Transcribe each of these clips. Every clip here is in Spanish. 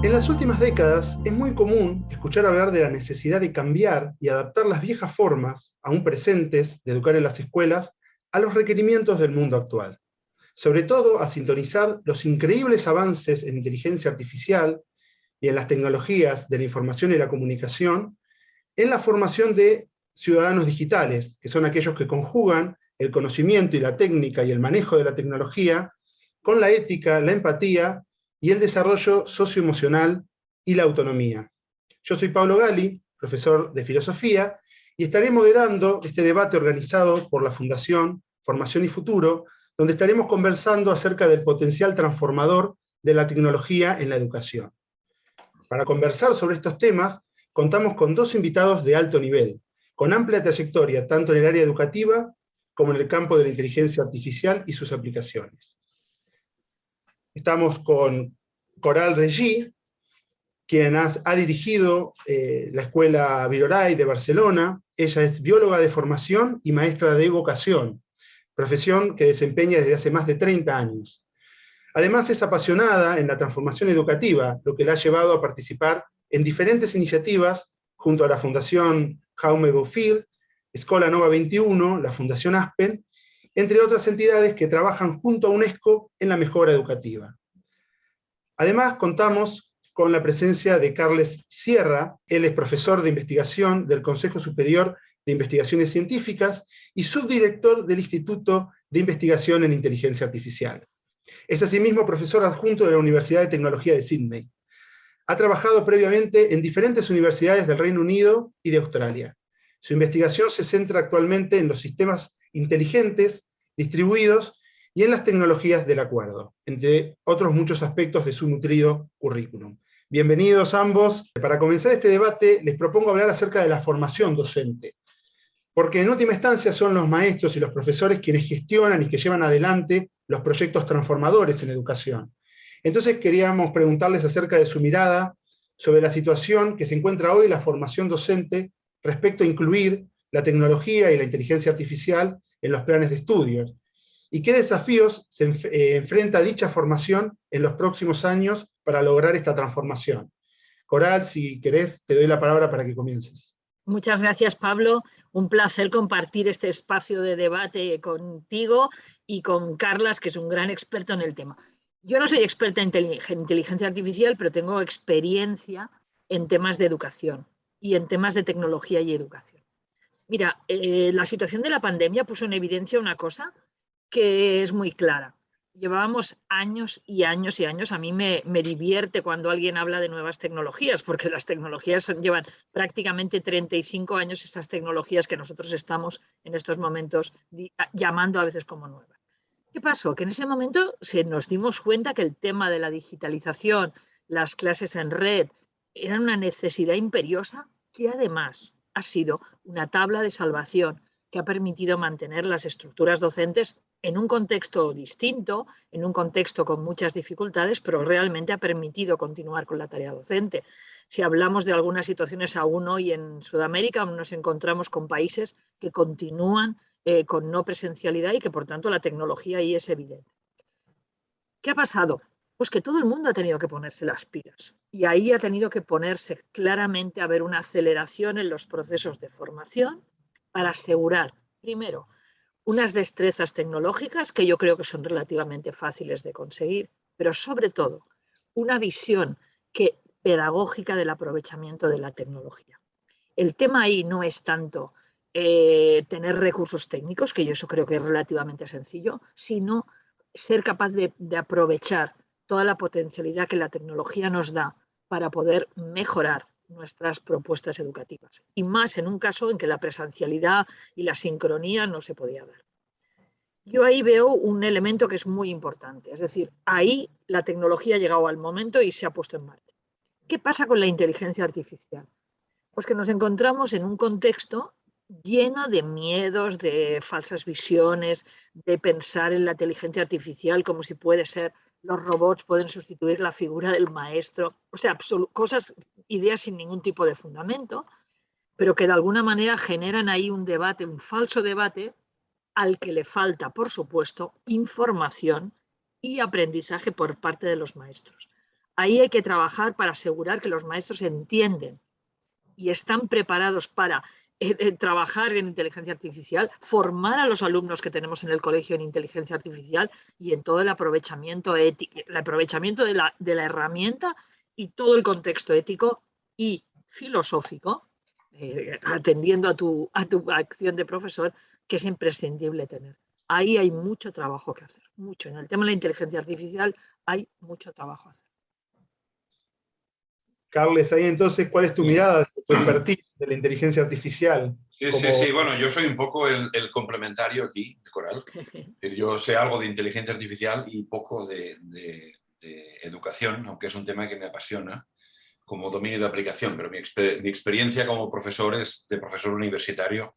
En las últimas décadas es muy común escuchar hablar de la necesidad de cambiar y adaptar las viejas formas, aún presentes, de educar en las escuelas a los requerimientos del mundo actual. Sobre todo a sintonizar los increíbles avances en inteligencia artificial y en las tecnologías de la información y la comunicación en la formación de ciudadanos digitales, que son aquellos que conjugan el conocimiento y la técnica y el manejo de la tecnología con la ética, la empatía y el desarrollo socioemocional y la autonomía. Yo soy Pablo Gali, profesor de filosofía, y estaré moderando este debate organizado por la Fundación Formación y Futuro, donde estaremos conversando acerca del potencial transformador de la tecnología en la educación. Para conversar sobre estos temas, contamos con dos invitados de alto nivel, con amplia trayectoria tanto en el área educativa como en el campo de la inteligencia artificial y sus aplicaciones. Estamos con Coral Regí, quien ha dirigido la Escuela Viroray de Barcelona. Ella es bióloga de formación y maestra de vocación, profesión que desempeña desde hace más de 30 años. Además es apasionada en la transformación educativa, lo que la ha llevado a participar en diferentes iniciativas junto a la Fundación Jaume Bofill, Escola Nova 21, la Fundación Aspen, entre otras entidades que trabajan junto a UNESCO en la mejora educativa. Además, contamos con la presencia de Carles Sierra. Él es profesor de investigación del Consejo Superior de Investigaciones Científicas y subdirector del Instituto de Investigación en Inteligencia Artificial. Es asimismo profesor adjunto de la Universidad de Tecnología de Sydney. Ha trabajado previamente en diferentes universidades del Reino Unido y de Australia. Su investigación se centra actualmente en los sistemas inteligentes, distribuidos y en las tecnologías del acuerdo, entre otros muchos aspectos de su nutrido currículum. Bienvenidos ambos. Para comenzar este debate, les propongo hablar acerca de la formación docente, porque en última instancia son los maestros y los profesores quienes gestionan y que llevan adelante los proyectos transformadores en educación. Entonces queríamos preguntarles acerca de su mirada sobre la situación que se encuentra hoy la formación docente respecto a incluir la tecnología y la inteligencia artificial en los planes de estudios, y qué desafíos se enfrenta dicha formación en los próximos años para lograr esta transformación. Coral, si querés, te doy la palabra para que comiences. Muchas gracias, Pablo. Un placer compartir este espacio de debate contigo y con Carlas, que es un gran experto en el tema. Yo no soy experta en inteligencia artificial, pero tengo experiencia en temas de educación y en temas de tecnología y educación. Mira, la situación de la pandemia puso en evidencia una cosa que es muy clara. Llevábamos años y años y años. A mí me divierte cuando alguien habla de nuevas tecnologías, porque las tecnologías llevan prácticamente 35 años, estas tecnologías que nosotros estamos en estos momentos llamando a veces como nuevas. ¿Qué pasó? Que en ese momento nos dimos cuenta que el tema de la digitalización, las clases en red, eran una necesidad imperiosa que además ha sido una tabla de salvación que ha permitido mantener las estructuras docentes en un contexto distinto, en un contexto con muchas dificultades, pero realmente ha permitido continuar con la tarea docente. Si hablamos de algunas situaciones aún hoy en Sudamérica, nos encontramos con países que continúan con no presencialidad y que por tanto la tecnología ahí es evidente. ¿Qué ha pasado? Pues que todo el mundo ha tenido que ponerse las pilas y ahí ha tenido que ponerse claramente a haber una aceleración en los procesos de formación para asegurar, primero, unas destrezas tecnológicas que yo creo que son relativamente fáciles de conseguir, pero sobre todo una visión pedagógica del aprovechamiento de la tecnología. El tema ahí no es tanto tener recursos técnicos, que yo eso creo que es relativamente sencillo, sino ser capaz de aprovechar toda la potencialidad que la tecnología nos da para poder mejorar nuestras propuestas educativas. Y más en un caso en que la presencialidad y la sincronía no se podía dar. Yo ahí veo un elemento que es muy importante. Es decir, ahí la tecnología ha llegado al momento y se ha puesto en marcha. ¿Qué pasa con la inteligencia artificial? Pues que nos encontramos en un contexto lleno de miedos, de falsas visiones, de pensar en la inteligencia artificial como si puede ser los robots pueden sustituir la figura del maestro. O sea, cosas, ideas sin ningún tipo de fundamento, pero que de alguna manera generan ahí un debate, un falso debate, al que le falta, por supuesto, información y aprendizaje por parte de los maestros. Ahí hay que trabajar para asegurar que los maestros entienden y están preparados para trabajar en inteligencia artificial, formar a los alumnos que tenemos en el colegio en inteligencia artificial y en todo el aprovechamiento ético, el aprovechamiento de la herramienta y todo el contexto ético y filosófico, atendiendo a tu acción de profesor, que es imprescindible tener. Ahí hay mucho trabajo que hacer, mucho. En el tema de la inteligencia artificial hay mucho trabajo a hacer. Carles, ahí entonces, ¿cuál es tu mirada, tu expertise de la inteligencia artificial? Sí. Bueno, yo soy un poco el complementario aquí de Coral. Yo sé algo de inteligencia artificial y poco de educación, aunque es un tema que me apasiona como dominio de aplicación, pero mi experiencia como profesor es de profesor universitario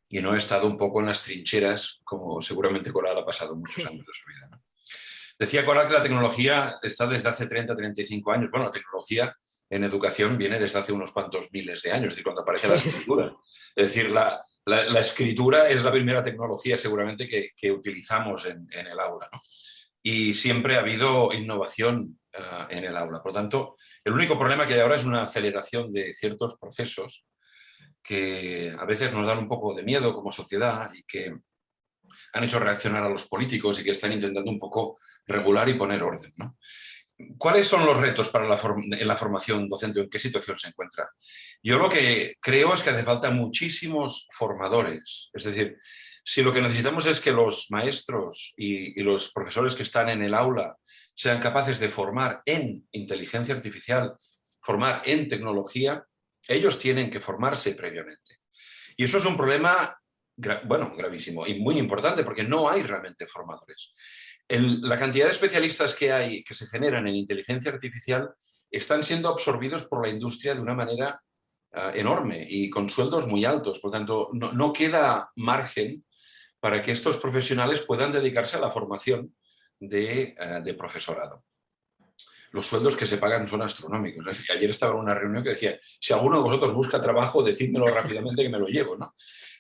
y no he estado un poco en las trincheras, como seguramente Coral ha pasado muchos años de su vida, ¿no? Decía Coral que la tecnología está desde hace 30, 35 años. Bueno, la tecnología en educación viene desde hace unos cuantos miles de años, es decir, cuando aparece la escritura. Es decir, la escritura es la primera tecnología seguramente que utilizamos en el aula, ¿no? Y siempre ha habido innovación en el aula. Por lo tanto, el único problema que hay ahora es una aceleración de ciertos procesos que a veces nos dan un poco de miedo como sociedad y que han hecho reaccionar a los políticos y que están intentando un poco regular y poner orden, ¿no? ¿Cuáles son los retos para en la formación docente? ¿En qué situación se encuentra? Yo lo que creo es que hace falta muchísimos formadores. Es decir, si lo que necesitamos es que los maestros y los profesores que están en el aula sean capaces de formar en inteligencia artificial, formar en tecnología, ellos tienen que formarse previamente. Y eso es un problema, gravísimo y muy importante porque no hay realmente formadores. La cantidad de especialistas que hay, que se generan en inteligencia artificial, están siendo absorbidos por la industria de una manera enorme y con sueldos muy altos. Por lo tanto, no queda margen para que estos profesionales puedan dedicarse a la formación de profesorado. Los sueldos que se pagan son astronómicos. Es decir, ayer estaba en una reunión que decía, si alguno de vosotros busca trabajo, decídmelo rápidamente que me lo llevo, ¿no?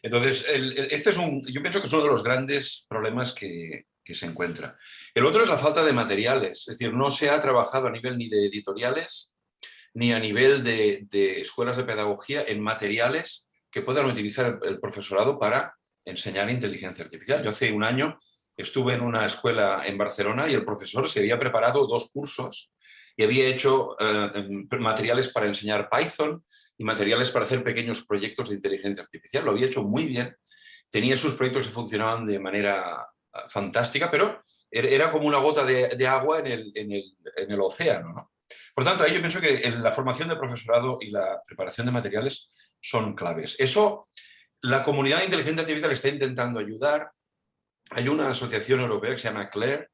Entonces, yo pienso que es uno de los grandes problemas que se encuentra. El otro es la falta de materiales. Es decir, no se ha trabajado a nivel ni de editoriales ni a nivel de escuelas de pedagogía en materiales que puedan utilizar el profesorado para enseñar inteligencia artificial. Yo hace un año estuve en una escuela en Barcelona y el profesor se había preparado 2 cursos y había hecho materiales para enseñar Python y materiales para hacer pequeños proyectos de inteligencia artificial. Lo había hecho muy bien. Tenía sus proyectos que funcionaban de manera fantástica, pero era como una gota de agua en el océano, ¿no? Por tanto, ahí yo pienso que la formación de profesorado y la preparación de materiales son claves. Eso, la comunidad de inteligencia artificial está intentando ayudar. Hay una asociación europea que se llama CLAIRE,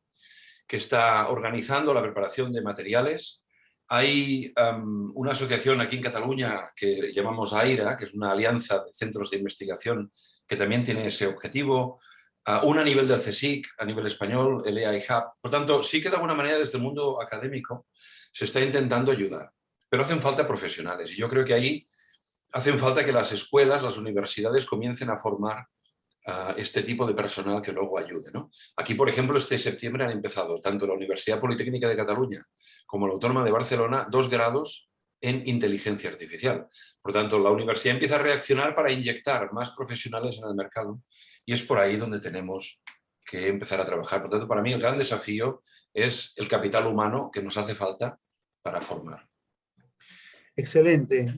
que está organizando la preparación de materiales. Hay una asociación aquí en Cataluña que llamamos AIRA, que es una alianza de centros de investigación que también tiene ese objetivo. Una a nivel del CSIC, a nivel español, el AI Hub. Por tanto, sí que de alguna manera desde el mundo académico se está intentando ayudar, pero hacen falta profesionales. Y yo creo que ahí hacen falta que las escuelas, las universidades comiencen a formar este tipo de personal que luego ayude, ¿no? Aquí, por ejemplo, este septiembre han empezado tanto la Universidad Politécnica de Cataluña como la Autónoma de Barcelona 2 grados en inteligencia artificial. Por tanto, la universidad empieza a reaccionar para inyectar más profesionales en el mercado y es por ahí donde tenemos que empezar a trabajar. Por tanto, para mí el gran desafío es el capital humano que nos hace falta para formar. Excelente.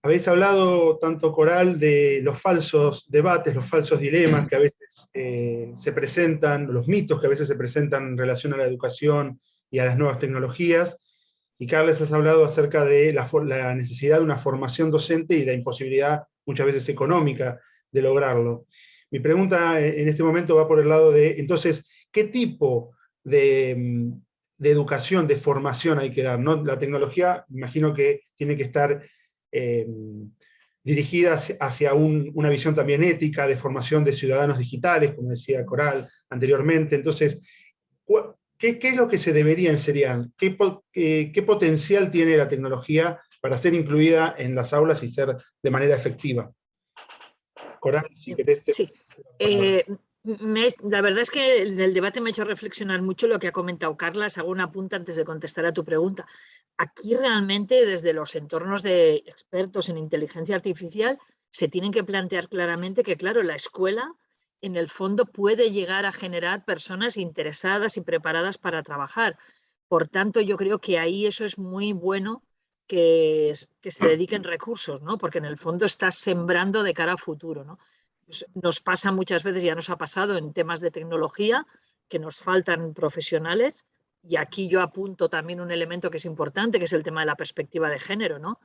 Habéis hablado, tanto Coral, de los falsos debates, los falsos dilemas que a veces se presentan, los mitos que a veces se presentan en relación a la educación y a las nuevas tecnologías. Y Carles, has hablado acerca de la necesidad de una formación docente y la imposibilidad, muchas veces económica, de lograrlo. Mi pregunta en este momento va por el lado de, entonces, ¿qué tipo de educación, de formación hay que dar, ¿no? La tecnología, imagino que tiene que estar dirigida hacia una visión también ética, de formación de ciudadanos digitales, como decía Coral anteriormente. Entonces, ¿qué es lo que se debería enseñar? ¿Qué potencial tiene la tecnología para ser incluida en las aulas y ser de manera efectiva? Coral, si querés. Sí. La verdad es que el debate me ha hecho reflexionar mucho lo que ha comentado Carlas. Hago una apunte antes de contestar a tu pregunta. Aquí realmente, desde los entornos de expertos en inteligencia artificial, se tienen que plantear claramente que, claro, la escuela, en el fondo, puede llegar a generar personas interesadas y preparadas para trabajar. Por tanto, yo creo que ahí eso es muy bueno que se dediquen recursos, ¿no? Porque en el fondo estás sembrando de cara a futuro, ¿no? Nos pasa muchas veces, ya nos ha pasado en temas de tecnología, que nos faltan profesionales, y aquí yo apunto también un elemento que es importante, que es el tema de la perspectiva de género, ¿no?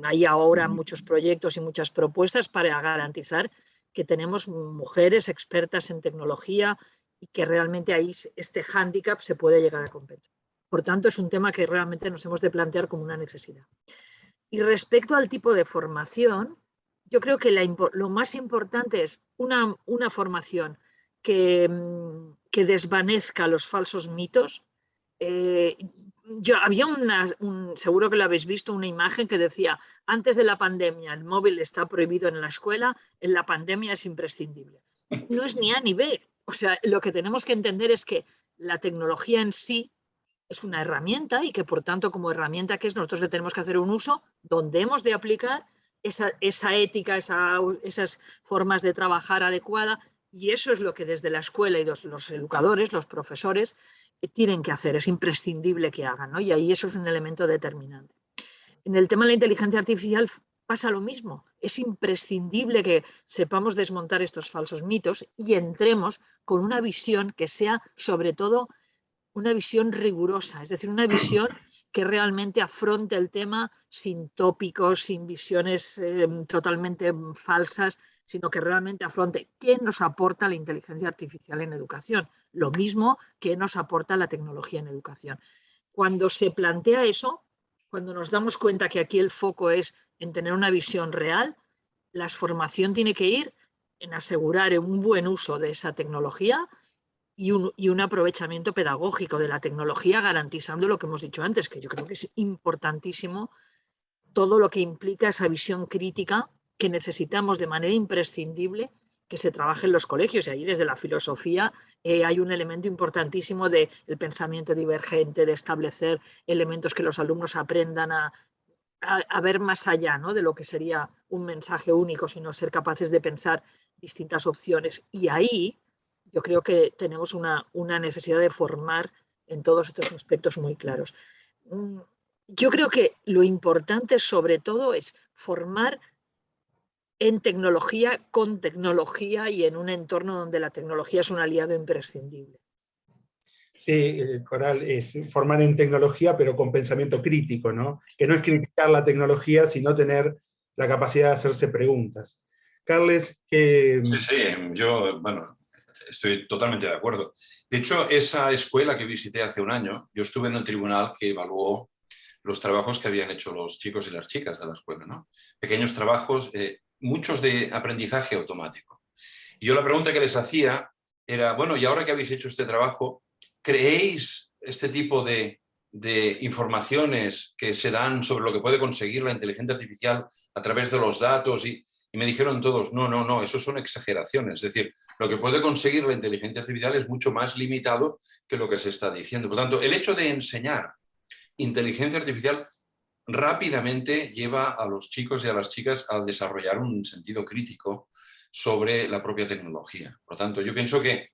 Hay ahora muchos proyectos y muchas propuestas para garantizar que tenemos mujeres expertas en tecnología y que realmente ahí este hándicap se puede llegar a compensar. Por tanto, es un tema que realmente nos hemos de plantear como una necesidad. Y respecto al tipo de formación, yo creo que lo más importante es una formación que desvanezca los falsos mitos. Había seguro que lo habéis visto, una imagen que decía, antes de la pandemia el móvil está prohibido en la escuela, en la pandemia es imprescindible. No es ni A ni B. O sea, lo que tenemos que entender es que la tecnología en sí es una herramienta y que por tanto como herramienta que es, nosotros le tenemos que hacer un uso donde hemos de aplicar esa ética, esas formas de trabajar adecuada, y eso es lo que desde la escuela y los educadores, los profesores, tienen que hacer, es imprescindible que hagan, ¿no? Y ahí eso es un elemento determinante. En el tema de la inteligencia artificial pasa lo mismo, es imprescindible que sepamos desmontar estos falsos mitos y entremos con una visión que sea sobre todo una visión rigurosa, es decir, una visión que realmente afronte el tema sin tópicos, sin visiones totalmente falsas, sino que realmente afronte qué nos aporta la inteligencia artificial en educación, lo mismo que nos aporta la tecnología en educación. Cuando se plantea eso, cuando nos damos cuenta que aquí el foco es en tener una visión real, la formación tiene que ir en asegurar un buen uso de esa tecnología y un aprovechamiento pedagógico de la tecnología, garantizando lo que hemos dicho antes, que yo creo que es importantísimo todo lo que implica esa visión crítica que necesitamos de manera imprescindible que se trabaje en los colegios. Y ahí desde la filosofía hay un elemento importantísimo del pensamiento divergente, de establecer elementos que los alumnos aprendan a ver más allá, ¿no?, de lo que sería un mensaje único, sino ser capaces de pensar distintas opciones. Y ahí yo creo que tenemos una necesidad de formar en todos estos aspectos muy claros. Yo creo que lo importante sobre todo es formar en tecnología, con tecnología y en un entorno donde la tecnología es un aliado imprescindible. Sí, Coral, es formar en tecnología, pero con pensamiento crítico, ¿no? Que no es criticar la tecnología, sino tener la capacidad de hacerse preguntas. Carles, que... Sí, yo, bueno, estoy totalmente de acuerdo. De hecho, esa escuela que visité hace un año, yo estuve en el tribunal que evaluó los trabajos que habían hecho los chicos y las chicas de la escuela, ¿no? Pequeños trabajos, muchos de aprendizaje automático. Y yo la pregunta que les hacía era, bueno, y ahora que habéis hecho este trabajo, ¿creéis este tipo de informaciones que se dan sobre lo que puede conseguir la inteligencia artificial a través de los datos? Y me dijeron todos, no, eso son exageraciones. Es decir, lo que puede conseguir la inteligencia artificial es mucho más limitado que lo que se está diciendo. Por tanto, el hecho de enseñar inteligencia artificial rápidamente lleva a los chicos y a las chicas a desarrollar un sentido crítico sobre la propia tecnología. Por lo tanto, yo pienso que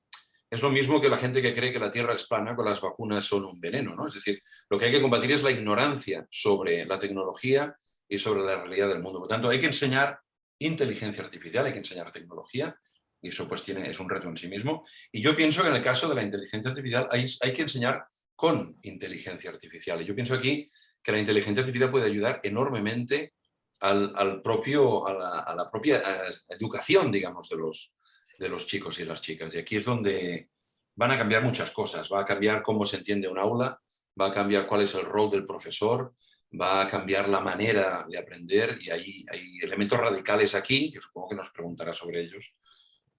es lo mismo que la gente que cree que la Tierra es plana, con las vacunas son un veneno, ¿no? Es decir, lo que hay que combatir es la ignorancia sobre la tecnología y sobre la realidad del mundo. Por lo tanto, hay que enseñar inteligencia artificial, hay que enseñar tecnología, y eso pues es un reto en sí mismo. Y yo pienso que en el caso de la inteligencia artificial hay que enseñar con inteligencia artificial. Y yo pienso aquí que la inteligencia artificial puede ayudar enormemente a la propia educación, digamos, de los chicos y las chicas. Y aquí es donde van a cambiar muchas cosas. Va a cambiar cómo se entiende un aula, va a cambiar cuál es el rol del profesor, va a cambiar la manera de aprender, y hay elementos radicales aquí, que supongo que nos preguntará sobre ellos,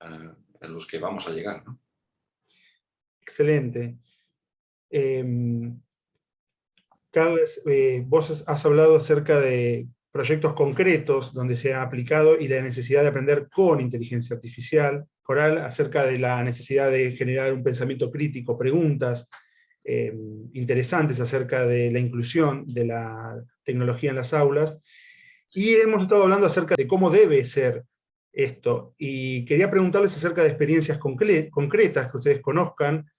en los que vamos a llegar, ¿no? Excelente. Carles, vos has hablado acerca de proyectos concretos donde se ha aplicado y la necesidad de aprender con inteligencia artificial. Coral acerca de la necesidad de generar un pensamiento crítico, preguntas interesantes acerca de la inclusión de la tecnología en las aulas, y hemos estado hablando acerca de cómo debe ser esto, y quería preguntarles acerca de experiencias concretas que ustedes conozcan,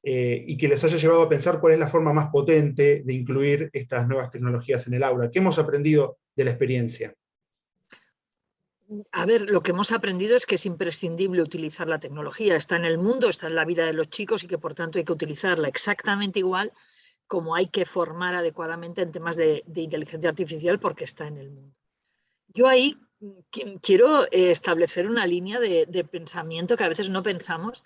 y que les haya llevado a pensar cuál es la forma más potente de incluir estas nuevas tecnologías en el aula. ¿Qué hemos aprendido de la experiencia? A ver, lo que hemos aprendido es que es imprescindible utilizar la tecnología. Está en el mundo, está en la vida de los chicos y que por tanto hay que utilizarla exactamente igual como hay que formar adecuadamente en temas de inteligencia artificial porque está en el mundo. Yo ahí quiero establecer una línea de pensamiento que a veces no pensamos.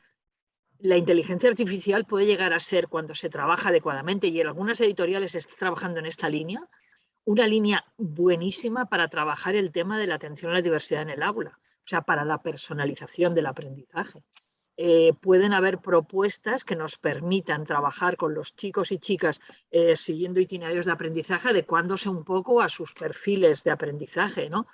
La inteligencia artificial puede llegar a ser, cuando se trabaja adecuadamente, y en algunas editoriales está trabajando en esta línea, una línea buenísima para trabajar el tema de la atención a la diversidad en el aula, o sea, para la personalización del aprendizaje. Pueden haber propuestas que nos permitan trabajar con los chicos y chicas siguiendo itinerarios de aprendizaje, adecuándose un poco a sus perfiles de aprendizaje, ¿no?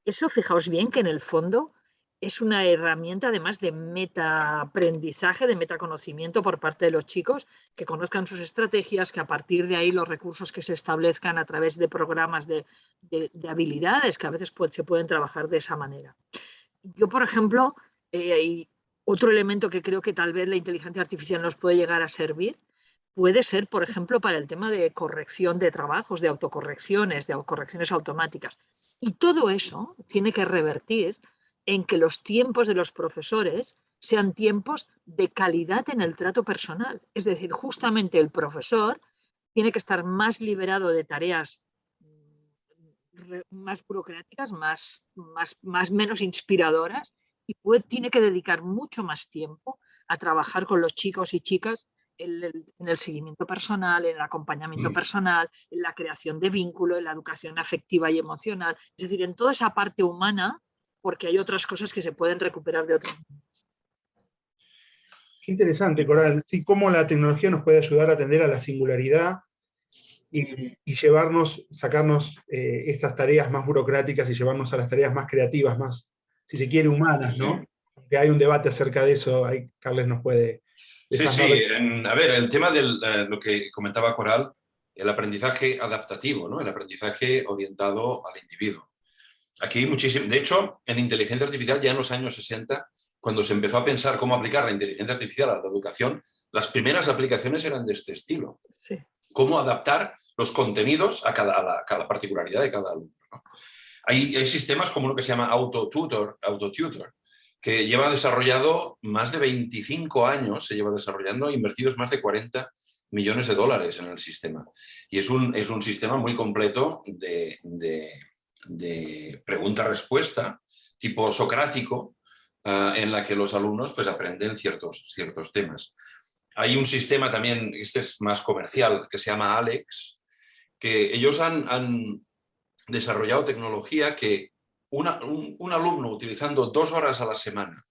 Eso, fijaos bien que en el fondo es una herramienta además de metaaprendizaje, de metaconocimiento por parte de los chicos, que conozcan sus estrategias, que a partir de ahí los recursos que se establezcan a través de programas de habilidades, que a veces se pueden trabajar de esa manera. Yo, por ejemplo, otro elemento que creo que tal vez la inteligencia artificial nos puede llegar a servir, puede ser, por ejemplo, para el tema de corrección de trabajos, de autocorrecciones automáticas. Y todo eso tiene que revertir en que los tiempos de los profesores sean tiempos de calidad en el trato personal. Es decir, justamente el profesor tiene que estar más liberado de tareas más burocráticas, menos inspiradoras, y tiene que dedicar mucho más tiempo a trabajar con los chicos y chicas en el seguimiento personal, en el acompañamiento personal, en la creación de vínculo, en la educación afectiva y emocional, es decir, en toda esa parte humana, porque hay otras cosas que se pueden recuperar de otras maneras. Qué interesante, Coral. Sí, cómo la tecnología nos puede ayudar a atender a la singularidad y sacarnos estas tareas más burocráticas y llevarnos a las tareas más creativas, más, si se quiere, humanas, ¿no? Aunque hay un debate acerca de eso, ahí Carles nos puede... Sí. A ver, el tema de lo que comentaba Coral, el aprendizaje adaptativo, ¿no? El aprendizaje orientado al individuo. Aquí muchísimo, de hecho, en inteligencia artificial ya en los años 60, cuando se empezó a pensar cómo aplicar la inteligencia artificial a la educación, las primeras aplicaciones eran de este estilo. Sí. Cómo adaptar los contenidos a cada particularidad de cada alumno, ¿no? Hay sistemas como uno que se llama AutoTutor, que lleva desarrollado más de 25 años, se lleva desarrollando, invertidos más de 40 millones de dólares en el sistema. Y es un sistema muy completo de pregunta-respuesta, tipo socrático, en la que los alumnos pues, aprenden ciertos temas. Hay un sistema también, este es más comercial, que se llama Alex, que ellos han desarrollado tecnología que un alumno utilizando 2 horas a la semana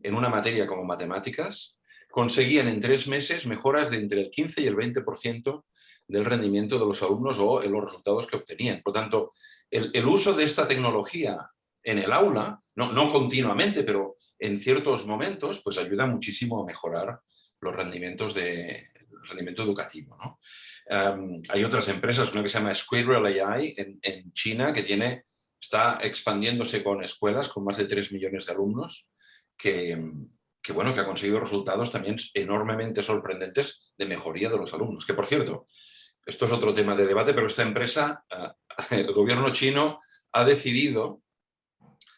en una materia como matemáticas, conseguían en 3 meses mejoras de entre el 15 y el 20% del rendimiento de los alumnos o en los resultados que obtenían. Por tanto, el uso de esta tecnología en el aula, no continuamente, pero en ciertos momentos, pues ayuda muchísimo a mejorar los rendimientos el rendimiento educativo, ¿no? Hay otras empresas, una que se llama Squirrel AI en China, que está expandiéndose con escuelas con más de 3 millones de alumnos, que ha conseguido resultados también enormemente sorprendentes de mejoría de los alumnos. Que, por cierto, esto es otro tema de debate, pero esta empresa, el gobierno chino ha decidido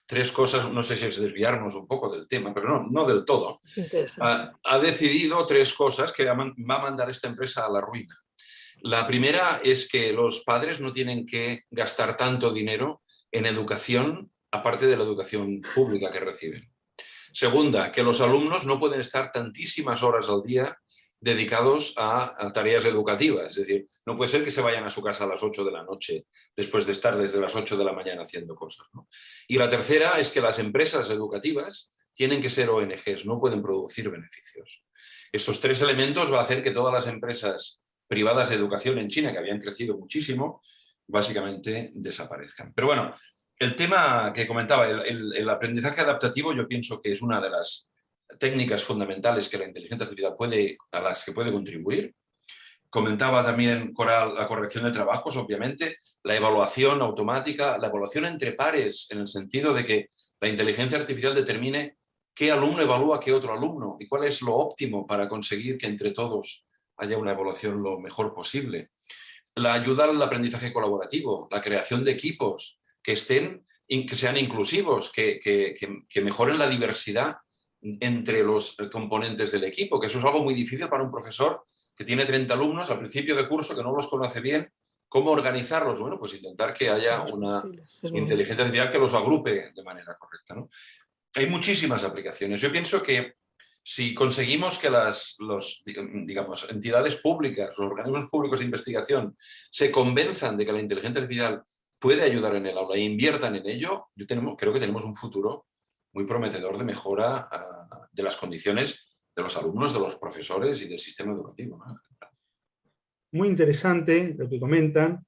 3 cosas, no sé si es desviarnos un poco del tema, pero no del todo. Ha decidido 3 cosas que va a mandar esta empresa a la ruina. La primera es que los padres no tienen que gastar tanto dinero en educación, aparte de la educación pública que reciben. Segunda, que los alumnos no pueden estar tantísimas horas al día dedicados a tareas educativas. Es decir, no puede ser que se vayan a su casa a las 8 de la noche después de estar desde las 8 de la mañana haciendo cosas, ¿no? Y la tercera es que las empresas educativas tienen que ser ONGs, no pueden producir beneficios. Estos 3 elementos va a hacer que todas las empresas privadas de educación en China, que habían crecido muchísimo, básicamente desaparezcan. Pero bueno, El tema que comentaba, el aprendizaje adaptativo, yo pienso que es una de las técnicas fundamentales que la inteligencia artificial a las que puede contribuir. Comentaba también Coral la corrección de trabajos, obviamente, la evaluación automática, la evaluación entre pares, en el sentido de que la inteligencia artificial determine qué alumno evalúa a qué otro alumno y cuál es lo óptimo para conseguir que entre todos haya una evaluación lo mejor posible. La ayuda al aprendizaje colaborativo, la creación de equipos que sean inclusivos, que mejoren la diversidad entre los componentes del equipo, que eso es algo muy difícil para un profesor que tiene 30 alumnos al principio de curso, que no los conoce bien. ¿Cómo organizarlos? Bueno, pues intentar que haya una inteligencia artificial que los agrupe de manera correcta, ¿no? Hay muchísimas aplicaciones. Yo pienso que si conseguimos que digamos, entidades públicas, los organismos públicos de investigación se convenzan de que la inteligencia artificial puede ayudar en el aula e inviertan en ello, creo que tenemos un futuro muy prometedor de mejora de las condiciones de los alumnos, de los profesores y del sistema educativo, ¿no? Muy interesante lo que comentan.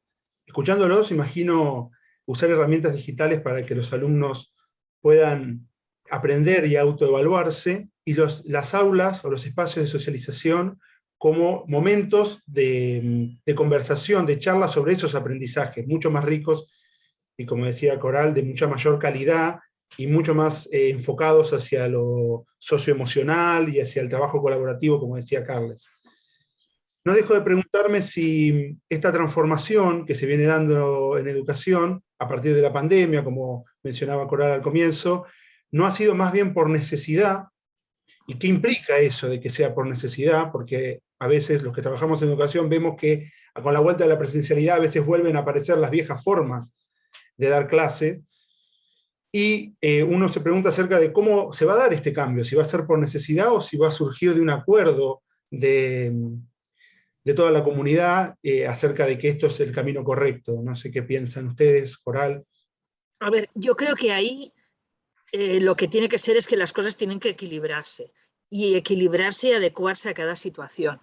Escuchándolos, imagino usar herramientas digitales para que los alumnos puedan aprender y autoevaluarse, y las aulas o los espacios de socialización como momentos de conversación, de charla sobre esos aprendizajes, mucho más ricos y, como decía Coral, de mucha mayor calidad y mucho más enfocados hacia lo socioemocional y hacia el trabajo colaborativo, como decía Carles. No dejo de preguntarme si esta transformación que se viene dando en educación a partir de la pandemia, como mencionaba Coral al comienzo, no ha sido más bien por necesidad. ¿Y qué implica eso de que sea por necesidad? Porque a veces los que trabajamos en educación vemos que con la vuelta de la presencialidad a veces vuelven a aparecer las viejas formas de dar clases. Y uno se pregunta acerca de cómo se va a dar este cambio, si va a ser por necesidad o si va a surgir de un acuerdo de toda la comunidad acerca de que esto es el camino correcto. No sé qué piensan ustedes, Coral. A ver, yo creo que ahí lo que tiene que ser es que las cosas tienen que equilibrarse y adecuarse a cada situación.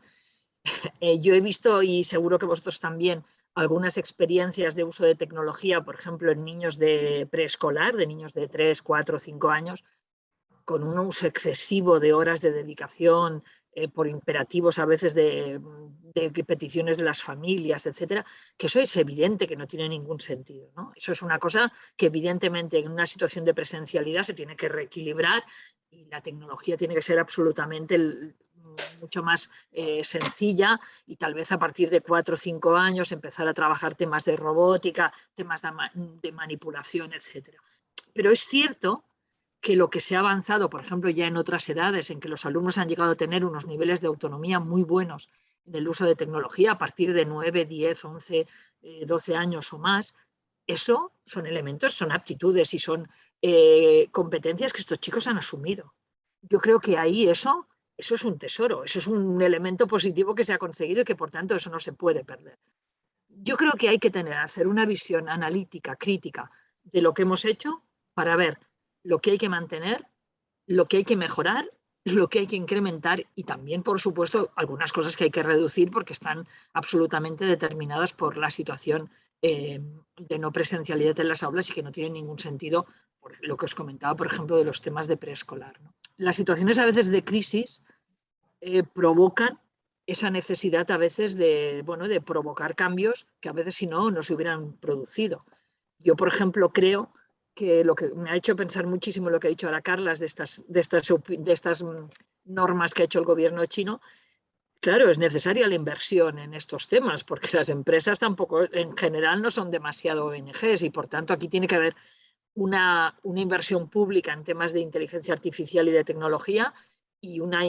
Yo he visto, y seguro que vosotros también, algunas experiencias de uso de tecnología, por ejemplo, en niños de preescolar, de niños de 3, 4, 5 años, con un uso excesivo de horas de dedicación, por imperativos a veces de peticiones de las familias, etcétera, que eso es evidente que no tiene ningún sentido, ¿no? Eso es una cosa que evidentemente en una situación de presencialidad se tiene que reequilibrar y la tecnología tiene que ser absolutamente mucho más sencilla, y tal vez a partir de 4 o 5 años empezar a trabajar temas de robótica, temas de manipulación, etcétera. Pero es cierto que lo que se ha avanzado, por ejemplo, ya en otras edades, en que los alumnos han llegado a tener unos niveles de autonomía muy buenos en el uso de tecnología a partir de 9, 10, 11, 12 años o más, eso son elementos, son aptitudes y son competencias que estos chicos han asumido. Yo creo que ahí eso es un tesoro, eso es un elemento positivo que se ha conseguido y que por tanto eso no se puede perder. Yo creo que hay que hacer una visión analítica, crítica de lo que hemos hecho para ver lo que hay que mantener, lo que hay que mejorar, lo que hay que incrementar y también, por supuesto, algunas cosas que hay que reducir porque están absolutamente determinadas por la situación de no presencialidad en las aulas y que no tienen ningún sentido, por lo que os comentaba, por ejemplo, de los temas de preescolar, ¿no? Las situaciones a veces de crisis provocan esa necesidad a veces de provocar cambios que a veces si no se hubieran producido. Yo, por ejemplo, creo que lo que me ha hecho pensar muchísimo lo que ha dicho ahora Carlas de estas normas que ha hecho el gobierno chino. Claro, es necesaria la inversión en estos temas porque las empresas tampoco, en general, no son demasiado ONGs y por tanto aquí tiene que haber una inversión pública en temas de inteligencia artificial y de tecnología y una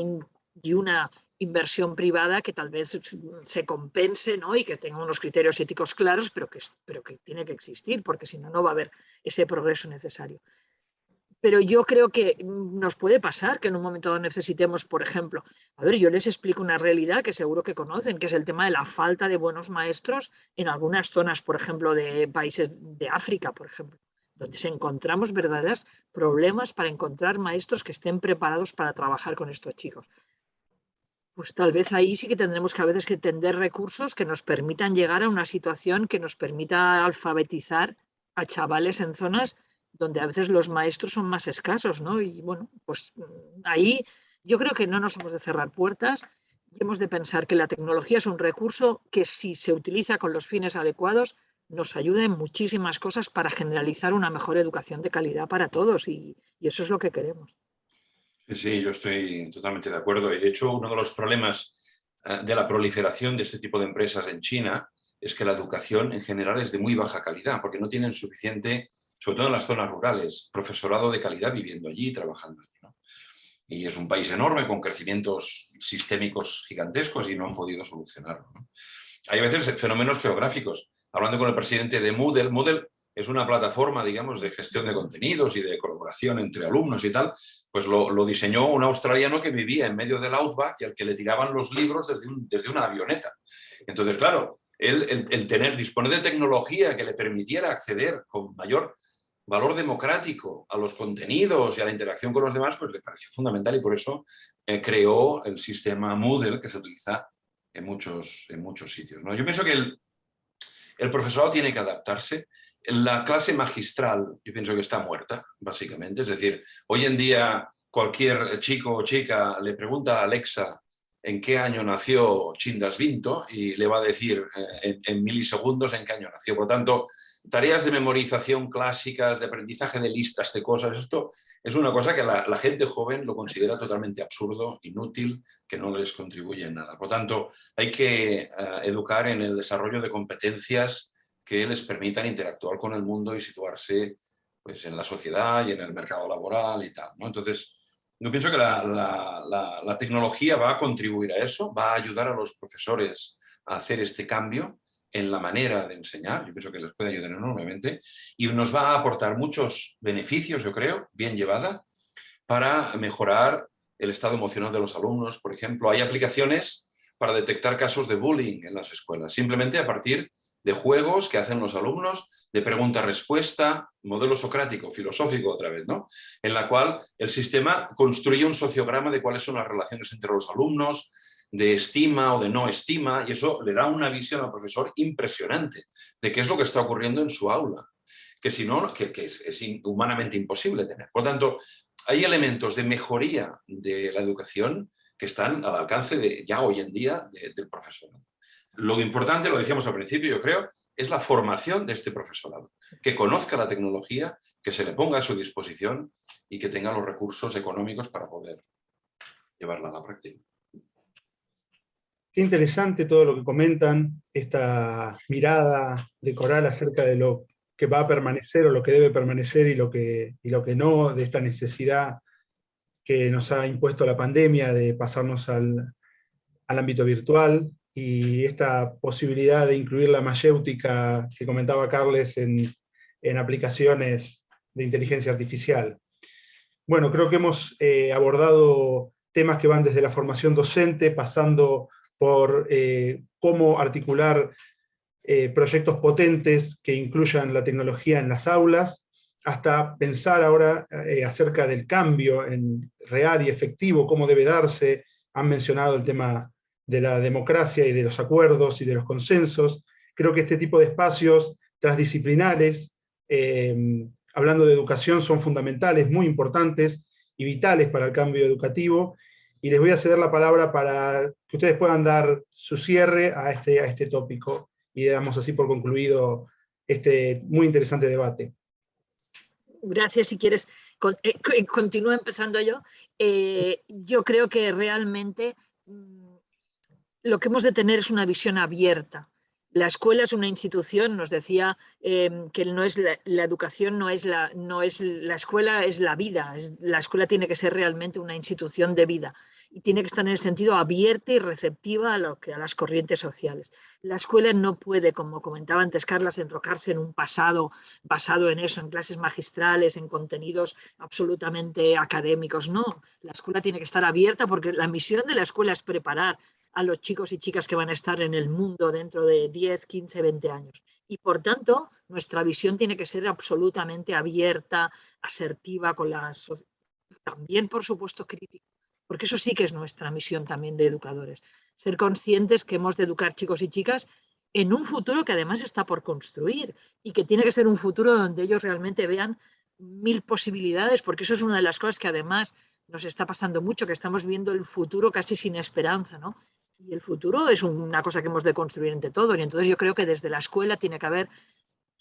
inversión privada que tal vez se compense, ¿no? Y que tenga unos criterios éticos claros, pero que tiene que existir, porque si no, no va a haber ese progreso necesario. Pero yo creo que nos puede pasar que en un momento dado necesitemos, por ejemplo, a ver, yo les explico una realidad que seguro que conocen, que es el tema de la falta de buenos maestros en algunas zonas, por ejemplo, de países de África, por ejemplo, donde encontramos verdaderos problemas para encontrar maestros que estén preparados para trabajar con estos chicos. Pues tal vez ahí sí que tendremos que a veces que tender recursos que nos permitan llegar a una situación que nos permita alfabetizar a chavales en zonas donde a veces los maestros son más escasos, ¿no? Y bueno, pues ahí yo creo que no nos hemos de cerrar puertas y hemos de pensar que la tecnología es un recurso que, si se utiliza con los fines adecuados, nos ayuda en muchísimas cosas para generalizar una mejor educación de calidad para todos, y eso es lo que queremos. Sí, yo estoy totalmente de acuerdo. Y de hecho, uno de los problemas de la proliferación de este tipo de empresas en China es que la educación en general es de muy baja calidad, porque no tienen suficiente, sobre todo en las zonas rurales, profesorado de calidad viviendo allí y trabajando allí, ¿no? Y es un país enorme con crecimientos sistémicos gigantescos y no han podido solucionarlo, ¿no? Hay a veces fenómenos geográficos. Hablando con el presidente de Moodle, Moodle es una plataforma, digamos, de gestión de contenidos y de colaboración entre alumnos y tal, pues lo diseñó un australiano que vivía en medio del outback y al que le tiraban los libros desde una avioneta. Entonces, claro, disponer de tecnología que le permitiera acceder con mayor valor democrático a los contenidos y a la interacción con los demás, pues le pareció fundamental, y por eso creó el sistema Moodle que se utiliza en muchos sitios, ¿no? Yo pienso que el profesorado tiene que adaptarse. La clase magistral, yo pienso que está muerta, básicamente. Es decir, hoy en día cualquier chico o chica le pregunta a Alexa en qué año nació Chindas Vinto y le va a decir en milisegundos en qué año nació. Por lo tanto, tareas de memorización clásicas, de aprendizaje de listas de cosas, esto es una cosa que la gente joven lo considera totalmente absurdo, inútil, que no les contribuye en nada. Por lo tanto, hay que educar en el desarrollo de competencias que les permitan interactuar con el mundo y situarse, pues, en la sociedad y en el mercado laboral y tal, ¿no? Entonces, yo pienso que la tecnología va a contribuir a eso, va a ayudar a los profesores a hacer este cambio en la manera de enseñar. Yo pienso que les puede ayudar enormemente y nos va a aportar muchos beneficios, yo creo, bien llevada, para mejorar el estado emocional de los alumnos. Por ejemplo, hay aplicaciones para detectar casos de bullying en las escuelas, simplemente a partir de juegos que hacen los alumnos, de pregunta-respuesta, modelo socrático, filosófico otra vez, ¿no? En la cual el sistema construye un sociograma de cuáles son las relaciones entre los alumnos, de estima o de no estima, y eso le da una visión al profesor impresionante de qué es lo que está ocurriendo en su aula, que si no, que es humanamente imposible tener. Por tanto, hay elementos de mejoría de la educación que están al alcance ya hoy en día del profesorado. Lo importante, lo decíamos al principio, yo creo, es la formación de este profesorado, que conozca la tecnología, que se le ponga a su disposición y que tenga los recursos económicos para poder llevarla a la práctica. Qué interesante todo lo que comentan, esta mirada de Coral acerca de lo que va a permanecer o lo que debe permanecer y lo que no, de esta necesidad que nos ha impuesto la pandemia de pasarnos al ámbito virtual, y esta posibilidad de incluir la mayéutica que comentaba Carles en aplicaciones de inteligencia artificial. Bueno, creo que hemos abordado temas que van desde la formación docente, pasando por cómo articular proyectos potentes que incluyan la tecnología en las aulas, hasta pensar ahora acerca del cambio real y efectivo, cómo debe darse. Han mencionado el tema de la democracia y de los acuerdos y de los consensos. Creo que este tipo de espacios transdisciplinares, hablando de educación, son fundamentales, muy importantes y vitales para el cambio educativo. Y les voy a ceder la palabra para que ustedes puedan dar su cierre a este tópico y damos así por concluido este muy interesante debate. Gracias. Si quieres, continúo empezando yo. Yo creo que realmente lo que hemos de tener es una visión abierta. La escuela es una institución, nos decía que no es la educación, no es la escuela, es la vida. La escuela tiene que ser realmente una institución de vida y tiene que estar en el sentido abierta y receptiva a las corrientes sociales. La escuela no puede, como comentaba antes Carlas, enrocarse en un pasado basado en eso, en clases magistrales, en contenidos absolutamente académicos. No, la escuela tiene que estar abierta porque la misión de la escuela es preparar a los chicos y chicas que van a estar en el mundo dentro de 10, 15, 20 años. Y por tanto, nuestra visión tiene que ser absolutamente abierta, asertiva, también, por supuesto, crítica, porque eso sí que es nuestra misión también de educadores. Ser conscientes que hemos de educar chicos y chicas en un futuro que además está por construir y que tiene que ser un futuro donde ellos realmente vean 1000 posibilidades, porque eso es una de las cosas que además nos está pasando mucho, que estamos viendo el futuro casi sin esperanza, ¿no? Y el futuro es una cosa que hemos de construir entre todos, y entonces yo creo que desde la escuela tiene que haber,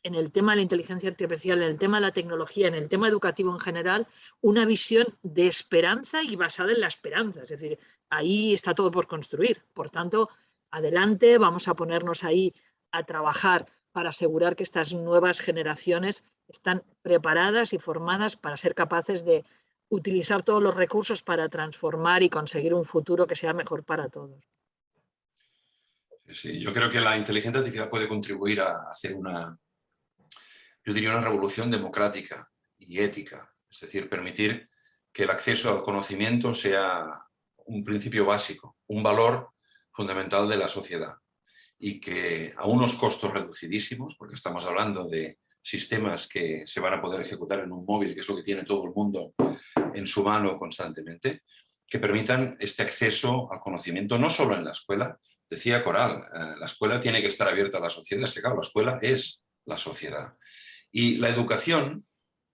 en el tema de la inteligencia artificial, en el tema de la tecnología, en el tema educativo en general, una visión de esperanza y basada en la esperanza. Es decir, ahí está todo por construir. Por tanto, adelante, vamos a ponernos ahí a trabajar para asegurar que estas nuevas generaciones están preparadas y formadas para ser capaces de utilizar todos los recursos para transformar y conseguir un futuro que sea mejor para todos. Sí, yo creo que la inteligencia artificial puede contribuir a hacer yo diría una revolución democrática y ética, es decir, permitir que el acceso al conocimiento sea un principio básico, un valor fundamental de la sociedad, y que a unos costos reducidísimos, porque estamos hablando de sistemas que se van a poder ejecutar en un móvil, que es lo que tiene todo el mundo en su mano constantemente, que permitan este acceso al conocimiento no solo en la escuela. Decía Coral, la escuela tiene que estar abierta a la sociedad, es que claro, la escuela es la sociedad. Y la educación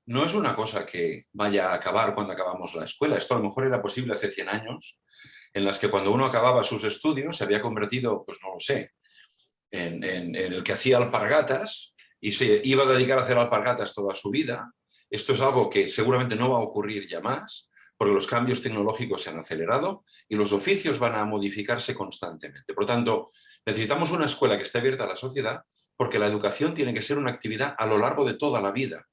no es una cosa que vaya a acabar cuando acabamos la escuela. Esto a lo mejor era posible hace 100 años, en las que cuando uno acababa sus estudios se había convertido, pues no lo sé, en el que hacía alpargatas y se iba a dedicar a hacer alpargatas toda su vida. Esto es algo que seguramente no va a ocurrir ya más, porque los cambios tecnológicos se han acelerado y los oficios van a modificarse constantemente. Por lo tanto, necesitamos una escuela que esté abierta a la sociedad, porque la educación tiene que ser una actividad a lo largo de toda la vida.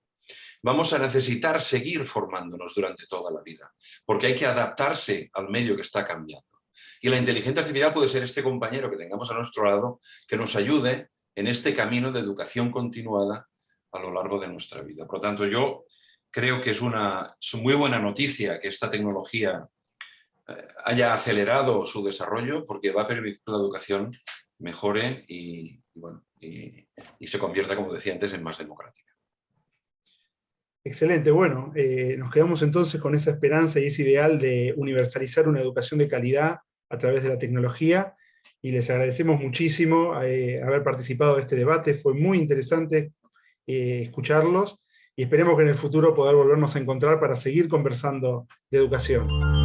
Vamos a necesitar seguir formándonos durante toda la vida, porque hay que adaptarse al medio que está cambiando. Y la inteligencia artificial puede ser este compañero que tengamos a nuestro lado, que nos ayude en este camino de educación continuada a lo largo de nuestra vida. Por lo tanto, yo creo que es una muy buena noticia que esta tecnología haya acelerado su desarrollo, porque va a permitir que la educación mejore y se convierta, como decía antes, en más democrática. Excelente, bueno, nos quedamos entonces con esa esperanza y ese ideal de universalizar una educación de calidad a través de la tecnología, y les agradecemos muchísimo haber participado de este debate. Fue muy interesante escucharlos, y esperemos que en el futuro poder volvernos a encontrar para seguir conversando de educación.